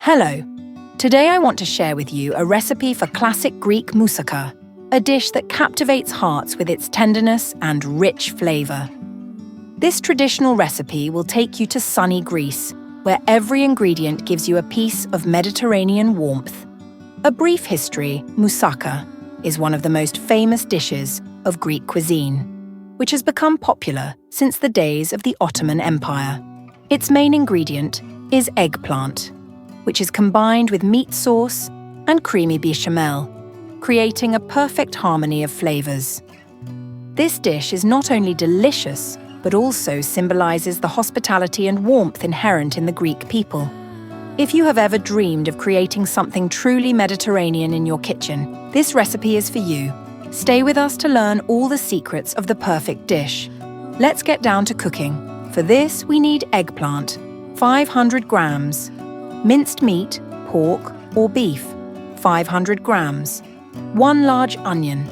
Hello! Today I want to share with you a recipe for classic Greek moussaka, a dish that captivates hearts with its tenderness and rich flavour. This traditional recipe will take you to sunny Greece, where every ingredient gives you a piece of Mediterranean warmth. A brief history: moussaka is one of the most famous dishes of Greek cuisine, which has become popular since the days of the Ottoman Empire. Its main ingredient is eggplant, which is combined with meat sauce and creamy bechamel, creating a perfect harmony of flavours. This dish is not only delicious, but also symbolises the hospitality and warmth inherent in the Greek people. If you have ever dreamed of creating something truly Mediterranean in your kitchen, this recipe is for you. Stay with us to learn all the secrets of the perfect dish. Let's get down to cooking. For this, we need eggplant, 500 grams, minced meat, pork or beef, 500 grams, 1 large onion,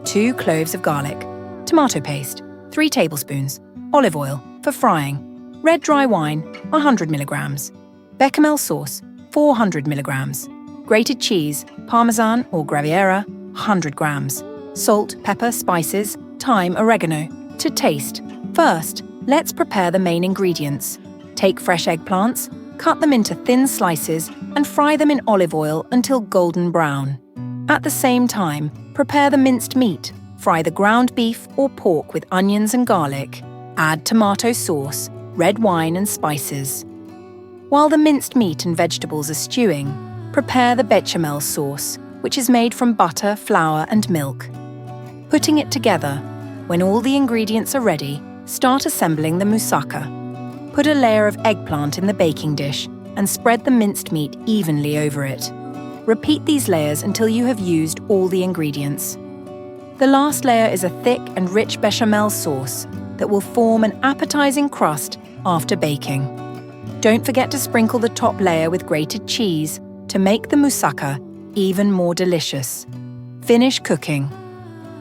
2 cloves of garlic, tomato paste, 3 tablespoons, olive oil for frying, red dry wine, 100 milligrams, bechamel sauce, 400 milligrams, grated cheese, parmesan or Gruyere, 100 grams, salt, pepper, spices, thyme, oregano, to taste. First, let's prepare the main ingredients. Take fresh eggplants, cut them into thin slices and fry them in olive oil until golden brown. At the same time, prepare the minced meat. Fry the ground beef or pork with onions and garlic. Add tomato sauce, red wine and spices. While the minced meat and vegetables are stewing, prepare the bechamel sauce, which is made from butter, flour and milk. Putting it together, when all the ingredients are ready, start assembling the moussaka. Put a layer of eggplant in the baking dish and spread the minced meat evenly over it. Repeat these layers until you have used all the ingredients. The last layer is a thick and rich bechamel sauce that will form an appetizing crust after baking. Don't forget to sprinkle the top layer with grated cheese to make the moussaka even more delicious. Finish cooking.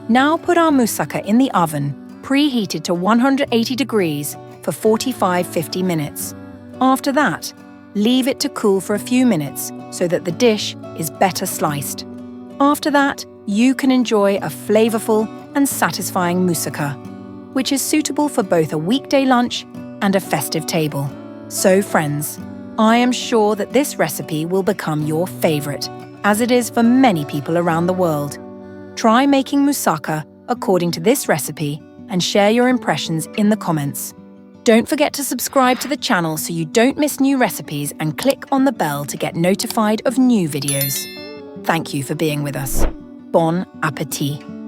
Now put our moussaka in the oven, preheated to 180 degrees for 45–50 minutes. After that, leave it to cool for a few minutes so that the dish is better sliced. After that, you can enjoy a flavorful and satisfying moussaka, which is suitable for both a weekday lunch and a festive table. So friends, I am sure that this recipe will become your favorite, as it is for many people around the world. Try making moussaka according to this recipe and share your impressions in the comments. Don't forget to subscribe to the channel so you don't miss new recipes and click on the bell to get notified of new videos. Thank you for being with us. Bon appétit!